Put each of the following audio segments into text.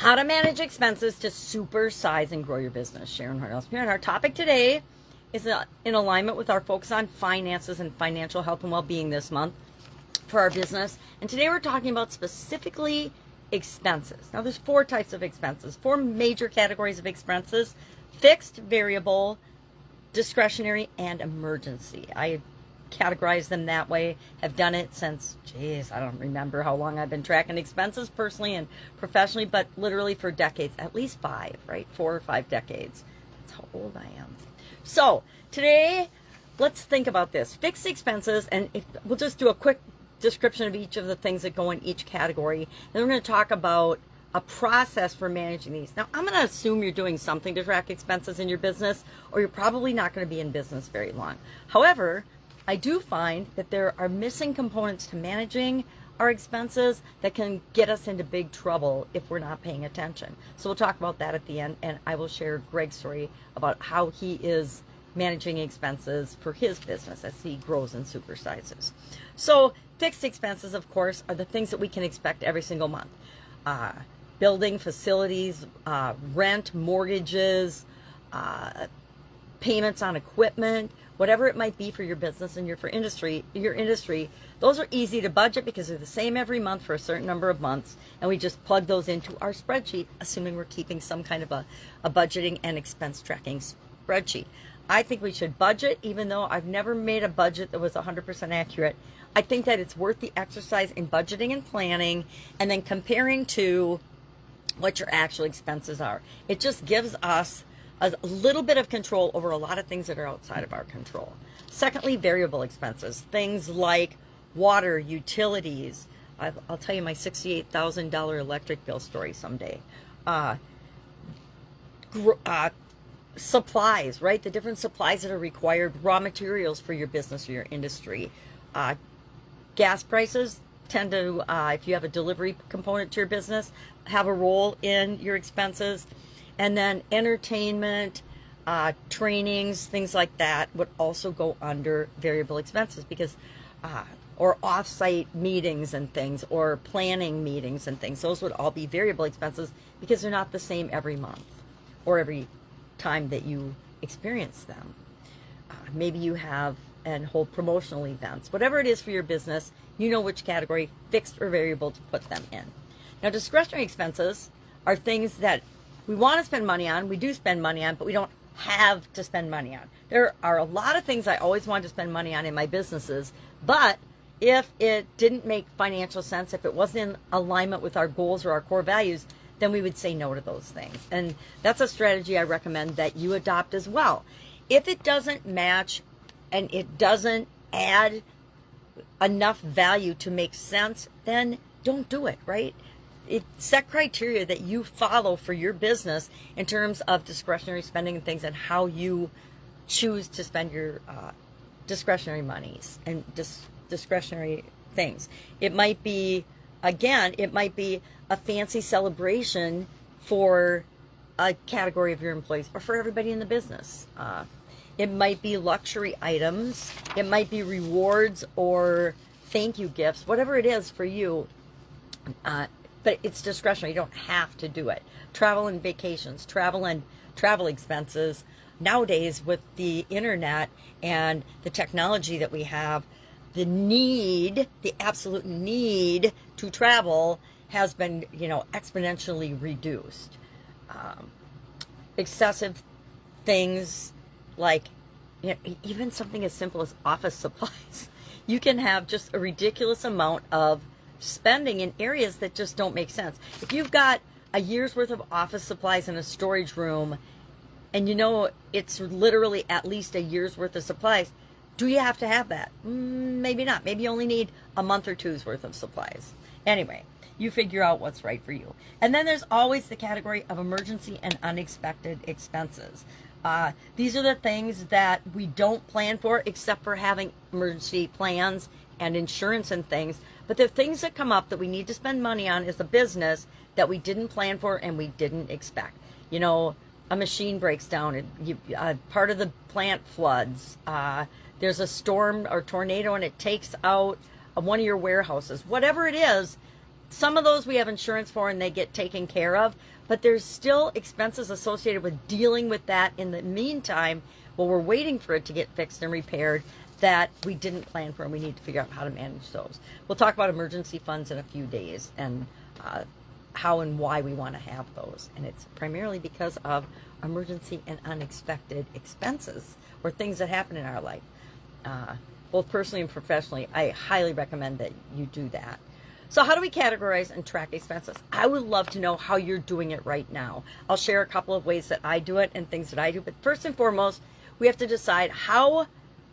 How to manage expenses to supersize and grow your business. Sharon Horne-Ellstrom here. And our topic today is in alignment with our focus on finances and financial health and well-being this month for our business. And today we're talking about specifically expenses. Now there's four types of expenses, four major categories of expenses: fixed, variable, discretionary, and emergency. I categorize them that way. Have done it since, I don't remember how long I've been tracking expenses personally and professionally, but literally for decades, at least 5, right? 4 or 5 decades. That's how old I am. So today, let's think about this. Fixed expenses, and we'll just do a quick description of each of the things that go in each category. Then we're going to talk about a process for managing these. Now, I'm going to assume you're doing something to track expenses in your business, or you're probably not going to be in business very long. However, I do find that there are missing components to managing our expenses that can get us into big trouble if we're not paying attention. So we'll talk about that at the end, and I will share Greg's story about how he is managing expenses for his business as he grows and supersizes. So fixed expenses, of course, are the things that we can expect every single month. Building, facilities, rent, mortgages, payments on equipment, whatever it might be for your business and your industry, those are easy to budget because they're the same every month for a certain number of months, and we just plug those into our spreadsheet, assuming we're keeping some kind of a budgeting and expense tracking spreadsheet. I think we should budget, even though I've never made a budget that was 100% accurate. I think that it's worth the exercise in budgeting and planning, and then comparing to what your actual expenses are. It just gives us a little bit of control over a lot of things that are outside of our control. Secondly, variable expenses, things like water, utilities. I'll tell you my $68,000 electric bill story someday. Supplies, right? The different supplies that are required, raw materials for your business or your industry. Gas prices tend to, if you have a delivery component to your business, have a role in your expenses. And then entertainment, trainings, things like that would also go under variable expenses because, or off-site meetings and things, or planning meetings and things. Those would all be variable expenses because they're not the same every month or every time that you experience them. Maybe you have and hold promotional events. Whatever it is for your business, you know which category, fixed or variable, to put them in. Now, discretionary expenses are things that we want to spend money on, we do spend money on, but we don't have to spend money on. There are a lot of things I always wanted to spend money on in my businesses, but if it didn't make financial sense, if it wasn't in alignment with our goals or our core values, then we would say no to those things. And that's a strategy I recommend that you adopt as well. If it doesn't match and it doesn't add enough value to make sense, then don't do it, right? Set criteria that you follow for your business in terms of discretionary spending and things, and how you choose to spend your discretionary monies and discretionary things. It might be, again, it might be a fancy celebration for a category of your employees or for everybody in the business. It might be luxury items. It might be rewards or thank you gifts, whatever it is for you. But it's discretionary. You don't have to do it. Travel and vacations, travel expenses. Nowadays, with the internet and the technology that we have, the absolute need to travel has been, exponentially reduced. Excessive things like, even something as simple as office supplies. You can have just a ridiculous amount of spending in areas that just don't make sense. If you've got a year's worth of office supplies in a storage room, and it's literally at least a year's worth of supplies, do you have to have that? Maybe not. Maybe you only need a month or two's worth of supplies. Anyway, you figure out what's right for you. And then there's always the category of emergency and unexpected expenses. These are the things that we don't plan for, except for having emergency plans and insurance and things. But the things that come up that we need to spend money on as a business that we didn't plan for and we didn't expect. A machine breaks down, and part of the plant floods. There's a storm or tornado and it takes out one of your warehouses. Whatever it is, some of those we have insurance for and they get taken care of, but there's still expenses associated with dealing with that in the meantime while we're waiting for it to get fixed and repaired that we didn't plan for, and we need to figure out how to manage those. We'll talk about emergency funds in a few days and how and why we want to have those. And it's primarily because of emergency and unexpected expenses or things that happen in our life. Both personally and professionally, I highly recommend that you do that. So how do we categorize and track expenses? I would love to know how you're doing it right now. I'll share a couple of ways that I do it and things that I do. But first and foremost, we have to decide, how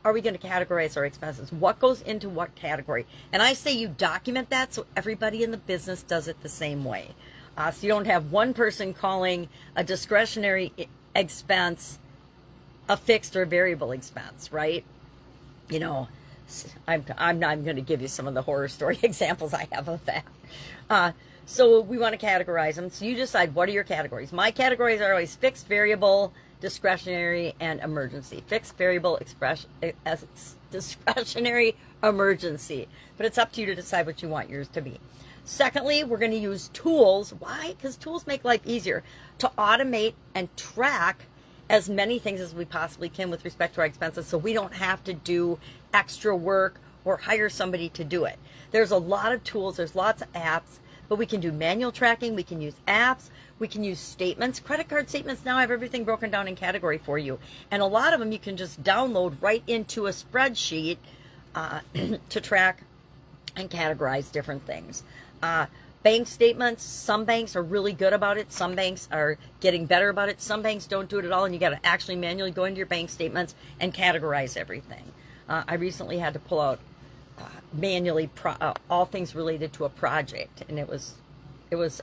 are we going to categorize our expenses? What goes into what category? And I say you document that so everybody in the business does it the same way. So you don't have one person calling a discretionary expense a fixed or variable expense, right? You know, I'm going to give you some of the horror story examples I have of that. So we want to categorize them. So you decide, what are your categories? My categories are always fixed, variable, discretionary, and emergency. Fixed, variable, discretionary, emergency. But it's up to you to decide what you want yours to be. Secondly, we're going to use tools. Why? Because tools make life easier to automate and track as many things as we possibly can with respect to our expenses, so we don't have to do extra work or hire somebody to do it. There's a lot of tools, there's lots of apps, but we can do manual tracking, we can use apps, we can use statements. Credit card statements now have everything broken down in category for you. And a lot of them you can just download right into a spreadsheet to track and categorize different things. Bank statements, some banks are really good about it. Some banks are getting better about it. Some banks don't do it at all, and you got to actually manually go into your bank statements and categorize everything. I recently had to pull out manually all things related to a project, and it was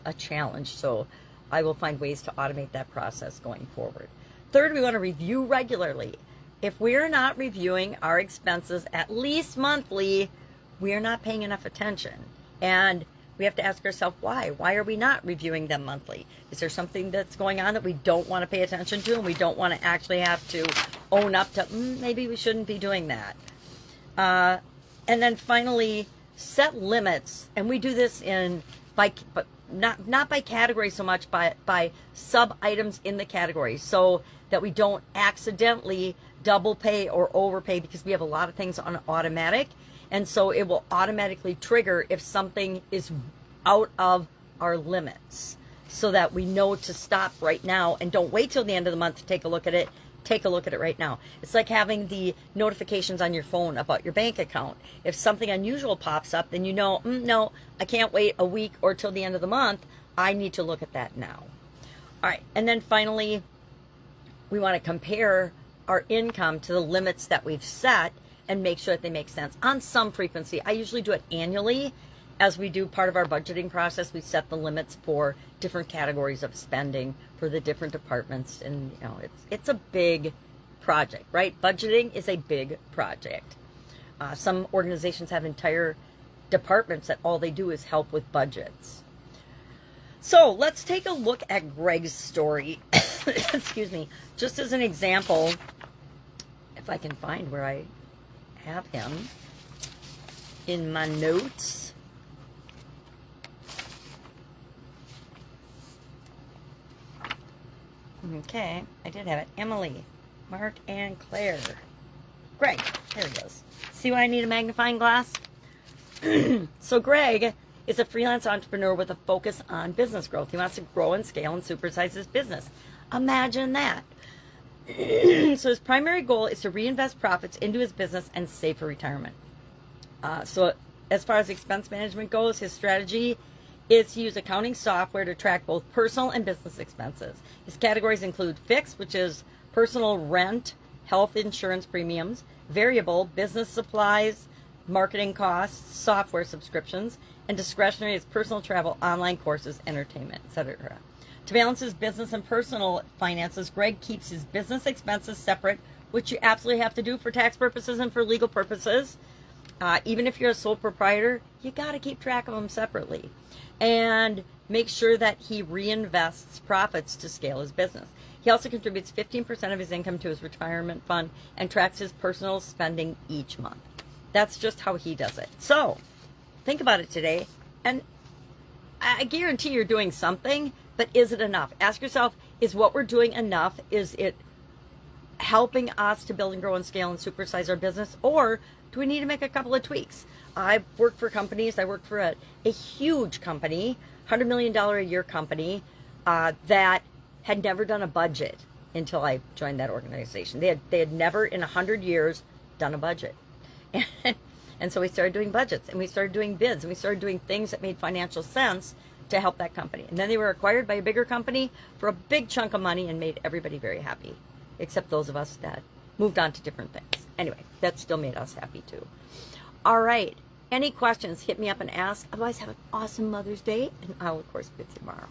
a challenge. So I will find ways to automate that process going forward. Third, we want to review regularly. If we're not reviewing our expenses at least monthly, we are not paying enough attention. And we have to ask ourselves why. Why are we not reviewing them monthly? Is there something that's going on that we don't want to pay attention to and we don't want to actually have to own up to, maybe we shouldn't be doing that. And then finally, set limits. And we do this but not by category so much, by sub-items in the category, so that we don't accidentally double pay or overpay, because we have a lot of things on automatic. And so it will automatically trigger if something is out of our limits, so that we know to stop right now and don't wait till the end of the month to take a look at it. Take a look at it right now. It's like having the notifications on your phone about your bank account. If something unusual pops up, then you know, no, I can't wait a week or till the end of the month. I need to look at that now. All right. And then finally, we want to compare our income to the limits that we've set and make sure that they make sense on some frequency. I usually do it annually. As we do part of our budgeting process, we set the limits for different categories of spending for the different departments. And you know, it's a big project, right? Budgeting is a big project. Some organizations have entire departments that all they do is help with budgets. So let's take a look at Greg's story. Excuse me. Just as an example, if I can find where I have him in my notes. Okay, I did have it. Emily, Mark, and Claire. Greg, there he is. See why I need a magnifying glass? So Greg is a freelance entrepreneur with a focus on business growth. He wants to grow and scale and supersize his business. Imagine that. So his primary goal is to reinvest profits into his business and save for retirement. So as far as expense management goes, his strategy is to use accounting software to track both personal and business expenses. His categories include fixed, which is personal rent, health insurance premiums; variable, business supplies, marketing costs, software subscriptions; and discretionary is personal travel, online courses, entertainment, etc. To balance his business and personal finances, Greg keeps his business expenses separate, which you absolutely have to do for tax purposes and for legal purposes. Even if you're a sole proprietor, you got to keep track of them separately. And make sure that he reinvests profits to scale his business. He also contributes 15% of his income to his retirement fund and tracks his personal spending each month. That's just how he does it. So think about it today and I guarantee you're doing something, but is it enough? Ask yourself, is what we're doing enough? Is it helping us to build and grow and scale and supersize our business? Or do we need to make a couple of tweaks? I've worked for companies. I worked for a huge company, $100 million a year company, that had never done a budget until I joined that organization. They had never in 100 years done a budget. And so we started doing budgets, and we started doing bids, and we started doing things that made financial sense to help that company. And then they were acquired by a bigger company for a big chunk of money and made everybody very happy, except those of us that moved on to different things. Anyway, that still made us happy too. All right. Any questions, hit me up and ask. Otherwise, have an awesome Mother's Day, and I'll, of course, bid tomorrow.